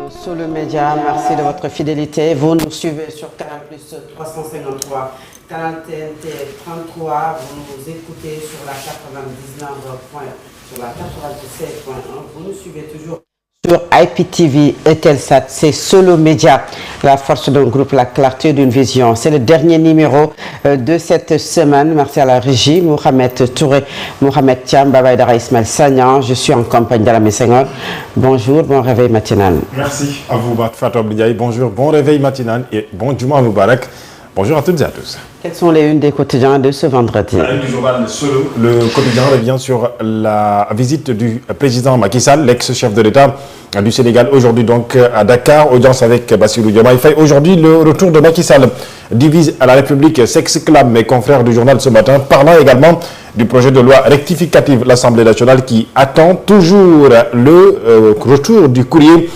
Solo Média, merci de votre fidélité. Vous nous suivez sur Canal Plus 353, Canal TNT 33. Vous nous écoutez sur la 99 sur la 97.1. Vous nous suivez toujours sur IPTV et Telsat. C'est Solo Média, la force d'un groupe, la clarté d'une vision. C'est le dernier numéro de cette semaine. Merci à la régie, Mohamed Touré, Mohamed Thiam, Babaïdara Ismaël Sagnan. Je suis en compagnie de la Senghor. Bonjour, bon réveil matinal. Merci à vous, Fatou Abdiaye. Bonjour, bon réveil matinal et bon Juma Moubarak. Bonjour à toutes et à tous. Quelles sont les unes des quotidiens de ce vendredi? La une du journal Solo, le quotidien revient sur la visite du président Macky Sall, l'ex-chef de l'État du Sénégal, aujourd'hui donc à Dakar, audience avec Bassirou Diomaye Faye. Aujourd'hui, le retour de Macky Sall divise à la République, s'exclament mes confrères du journal ce matin, parlant également du projet de loi rectificative l'Assemblée nationale qui attend toujours le retour du courrier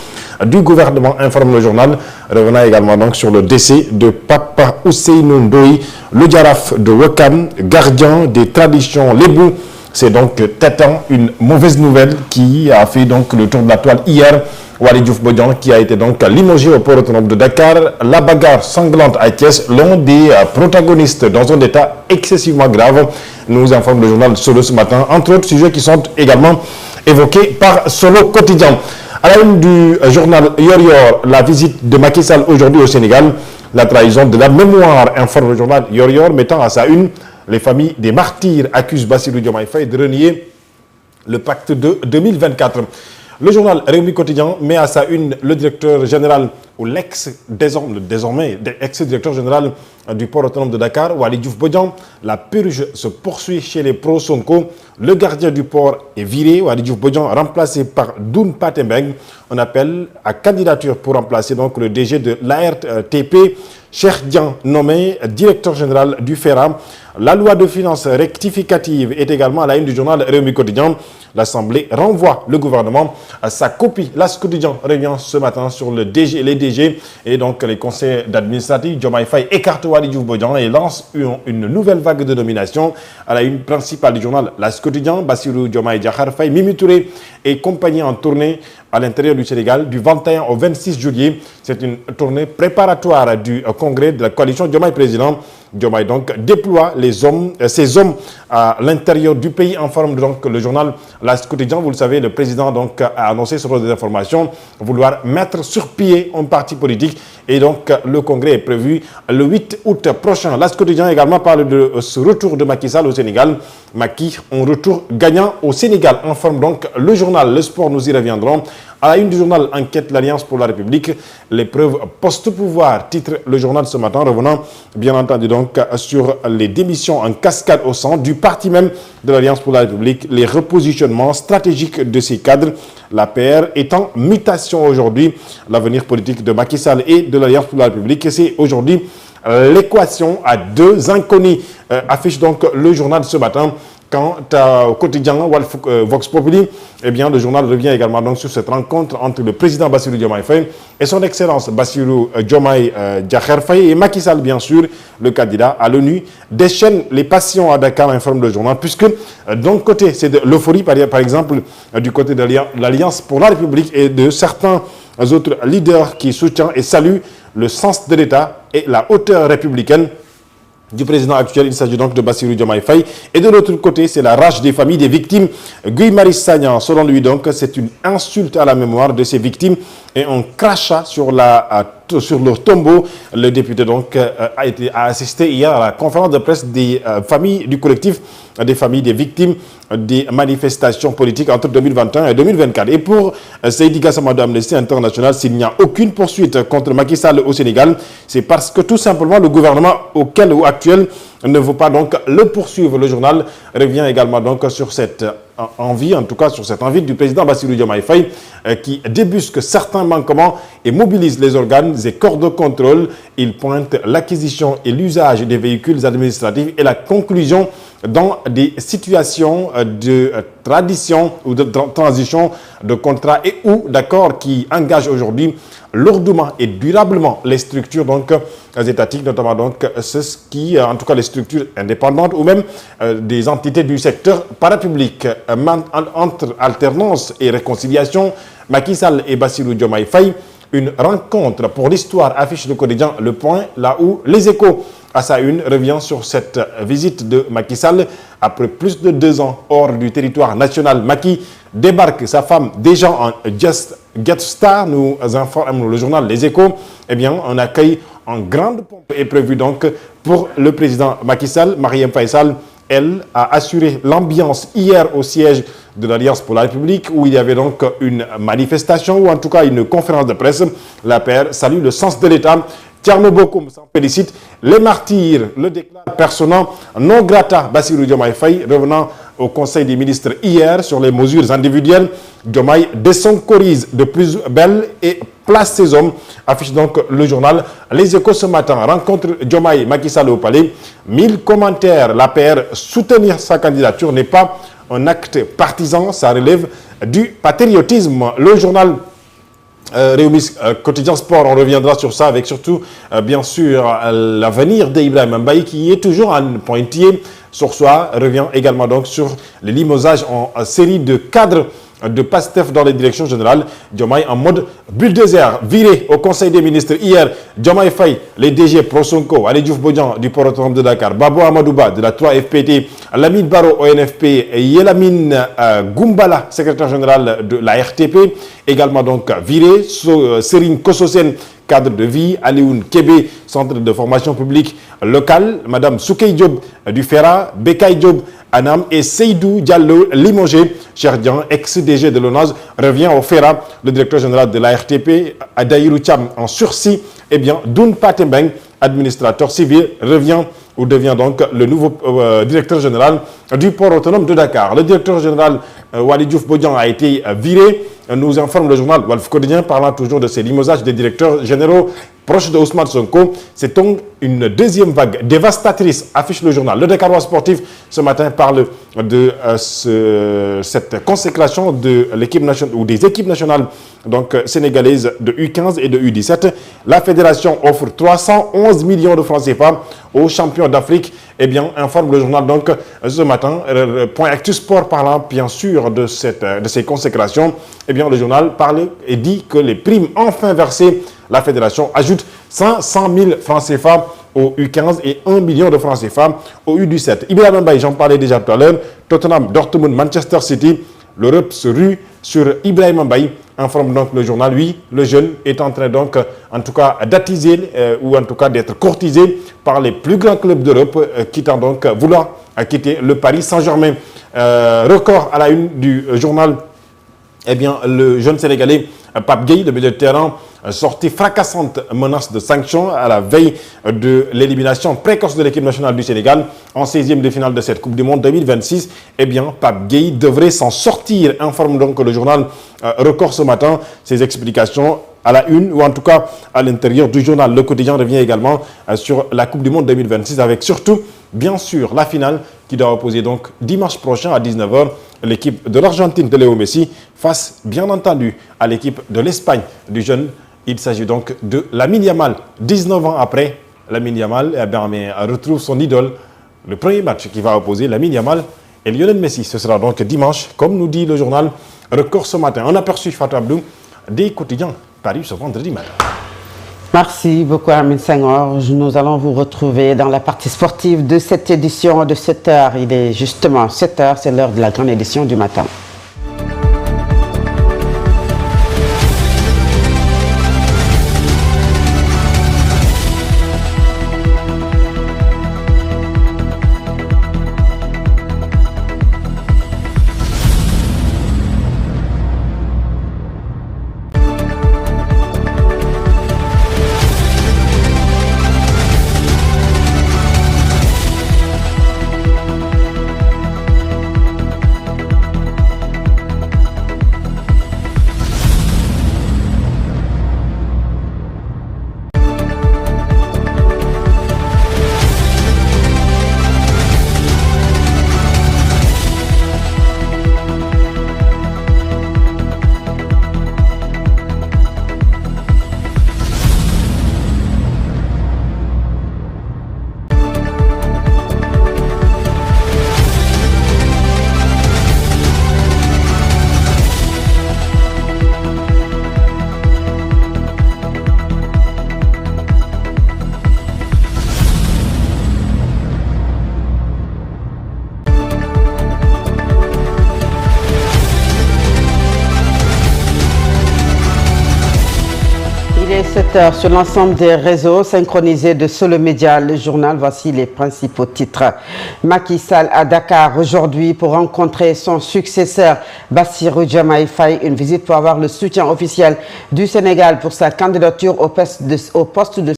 du gouvernement, informe le journal. Revenant également donc sur le décès de Papa Ousseynou Ndoye, le Djaraf de Ouakam, gardien des traditions lébou. C'est donc Tétan, une mauvaise nouvelle qui a fait donc le tour de la toile hier. Waly Diouf Bodian qui a été donc limogé au port autonome de Dakar. La bagarre sanglante à Thiès, l'un des protagonistes dans un état excessivement grave, nous informe le journal Solo ce matin. Entre autres sujets qui sont également évoqués par Solo Quotidien. À la une du journal Yor, la visite de Macky Sall aujourd'hui au Sénégal, la trahison de la mémoire, informe le journal Yor, mettant à sa une les familles des martyrs accusent Bassirou Diomaye Faye de renier le pacte de 2024. Le journal Réumi Quotidien met à sa une le directeur général ou désormais ex-directeur général du port autonome de Dakar, Waly Diouf Bodian. La purge se poursuit chez les pro-Sonko. Le gardien du port est viré, Waly Diouf Bodian remplacé par Doun Patembeng. On appelle à candidature pour remplacer donc le DG de l'ARTP, Cheikh Dian, nommé directeur général du FERA. La loi de finances rectificative est également à la une du journal Réumi Quotidien. L'Assemblée renvoie le gouvernement à sa copie. L'As Quotidien revient ce matin sur les DG et donc les conseils d'administratif. Diomaye Faye écarte Waly Diouf Bodian et lance une nouvelle vague de nomination. À la une principale du journal L'As Quotidien, Bassirou Diomaye Diakhar Faye, Mimi Touré et compagnie en tournée à l'intérieur du Sénégal du 21 au 26 juillet. C'est une tournée préparatoire du congrès de la coalition Diomaye Président. Diomaye donc déploie ses hommes à l'intérieur du pays, informe donc le journal L'As Quotidien. Vous le savez, le président donc a annoncé sur des informations vouloir mettre sur pied un parti politique et donc le congrès est prévu le 8 août prochain. L'As Quotidien également parle de ce retour de Macky Sall au Sénégal. Macky, un retour gagnant au Sénégal, informe donc le journal Le Sport, nous y reviendrons. À la une du journal Enquête, l'Alliance pour la République, l'épreuve post-pouvoir, titre le journal ce matin, revenant bien entendu donc sur les démissions en cascade au sein du parti même de l'Alliance pour la République, les repositionnements stratégiques de ces cadres, la PR est en mutation aujourd'hui. L'avenir politique de Macky Sall et de l'Alliance pour la République, c'est aujourd'hui l'équation à deux inconnus, affiche donc le journal ce matin. Quant au quotidien Vox Populi, eh bien, le journal revient également donc sur cette rencontre entre le président Bassirou Diomaye Faye et son excellence Bassirou Diomaye Diakhar Faye et Macky Sall, bien sûr, le candidat à l'ONU, déchaîne les passions à Dakar, informe le journal, puisque d'un côté, c'est de l'euphorie, par exemple, du côté de l'Alliance pour la République et de certains autres leaders qui soutiennent et saluent le sens de l'État et la hauteur républicaine du président actuel. Il s'agit donc de Bassirou Diomaye Faye. Et de l'autre côté, c'est la rage des familles des victimes. Guy Marius Sagna, selon lui donc, c'est une insulte à la mémoire de ces victimes et un crachat sur leur tombeau. Le député donc a assisté hier à la conférence de presse des familles du collectif des familles des victimes des manifestations politiques entre 2021 et 2024. Et pour Seydi Gassama de Amnesty International, s'il n'y a aucune poursuite contre Macky Sall au Sénégal, c'est parce que tout simplement le gouvernement actuel ne veut pas donc le poursuivre. Le journal revient également donc sur cette envie, en tout cas sur cette envie du président Bassirou Diomaye Faye qui débusque certains manquements et mobilise les organes et corps de contrôle. Il pointe l'acquisition et l'usage des véhicules administratifs et la conclusion dans des situations de tradition ou de transition de contrats et ou d'accords qui engagent aujourd'hui lourdement et durablement les structures donc étatiques, notamment donc ce qui, en tout cas les structures indépendantes ou même des entités du secteur parapublic. Entre alternance et réconciliation, Macky Sall et Bassirou Diomaye Faye Une rencontre pour l'histoire, affiche le quotidien Le Point, là où Les Échos, à sa une, revient sur cette visite de Macky Sall. Après plus de 2 ans hors du territoire national, Macky débarque, sa femme déjà en guest star, nous informe le journal Les Échos. Eh bien, un accueil en grande pompe est prévu donc pour le président Macky Sall. Marième Faye Sall, elle, a assuré l'ambiance hier au siège de l'Alliance pour la République, où il y avait donc une manifestation, ou en tout cas une conférence de presse. La paire salue le sens de l'État. Thierno Bokoum s'en félicite. Les martyrs le déclarent personnant non grata. Bassirou Diomaye Faye, revenant au Conseil des ministres hier sur les mesures individuelles, Diomaye désoncorise de plus belle et place ses hommes, affiche donc le journal Les Échos ce matin. Rencontre Diomaye Macky Sall au Palais. 1000 commentaires. La PR, soutenir sa candidature n'est pas un acte partisan, ça relève du patriotisme. Le journal Réumis Quotidien Sport, on reviendra sur ça avec surtout, bien sûr, l'avenir d'Ibrahima Mbaye qui est toujours en pointillé. Source.A revient également donc sur les limogeages en série de cadres de PASTEF dans les directions générales. Diomaye en mode bulldozer, viré au Conseil des ministres hier. Diomaye Faye, les DG Pro-Sonko, Ali Diouf Bodian du Port autonome de Dakar, Babo Amadouba de la 3FPT, Lamine Baro ONFP et Yelamine Goumbala, secrétaire général de la RTP, également donc viré. Serine Kososen, cadre de vie, Alioune Kébé, centre de formation publique locale, Madame Soukey Diop du FERA, Bekay Diop Anam et Seydou Diallo limogé. Cherdian, ex-DG de l'ONAS, revient au FERA. Le directeur général de la RTP, Adaïrou Cham, en sursis. Eh bien, Doun Patembeng, administrateur civil, revient ou devient donc le nouveau directeur général du port autonome de Dakar. Le directeur général Waly Diouf Bodian a été viré, nous informe le journal Walf Quotidien, parlant toujours de ces limogeages des directeurs généraux proches de Ousmane Sonko. C'est donc une deuxième vague dévastatrice, affiche le journal. Le Dakarois sportif ce matin parle de cette consécration de l'équipe nationale ou des équipes nationales donc sénégalaises de U15 et de U17. La fédération offre 311 millions de francs CFA aux champions d'Afrique. Eh bien, informe le journal donc ce matin. Point Actu Sport parlant bien sûr de ces consécrations. Eh bien, le journal parle et dit que les primes enfin versées, la fédération ajoute 100 000 francs CFA au U15 et 1 million de francs CFA au U17. Ibrahima Mbaye, j'en parlais déjà tout à l'heure. Tottenham, Dortmund, Manchester City. L'Europe se rue sur Ibrahima Mbaye, informe donc le journal. Lui, le jeune, est en train donc, en tout cas, d'attiser ou en tout cas d'être courtisé par les plus grands clubs d'Europe, quittant donc, vouloir quitter le Paris Saint-Germain. Record à la une du journal. Eh bien, le jeune Sénégalais Pape Gueye, le milieu de terrain, sortie fracassante, menace de sanctions à la veille de l'élimination précoce de l'équipe nationale du Sénégal en 16e de finale de cette Coupe du Monde 2026. Eh bien, Pape Gueye devrait s'en sortir, informe donc le journal Record ce matin. Ses explications à la une, ou en tout cas à l'intérieur du journal. Le quotidien revient également sur la Coupe du Monde 2026 avec surtout, bien sûr, la finale qui doit opposer donc dimanche prochain à 19h l'équipe de l'Argentine de Léo Messi face, bien entendu, à l'équipe de l'Espagne du jeune. Il s'agit donc de Lamine Yamal. 19 ans après, Lamine Yamal retrouve son idole. Le premier match qui va opposer Lamine Yamal et Lionel Messi. Ce sera donc dimanche, comme nous dit le journal Record ce matin. On aperçut Fatou Abdou des quotidiens parus ce vendredi matin. Merci beaucoup Armin Senghor. Nous allons vous retrouver dans la partie sportive de cette édition de 7h. Il est justement 7h, c'est l'heure de la grande édition du matin. est 7h sur l'ensemble des réseaux synchronisés de Solo Média, le journal. Voici les principaux titres. Macky Sall à Dakar aujourd'hui pour rencontrer son successeur Bassirou Diomaye Faye. Une visite pour avoir le soutien officiel du Sénégal pour sa candidature au poste de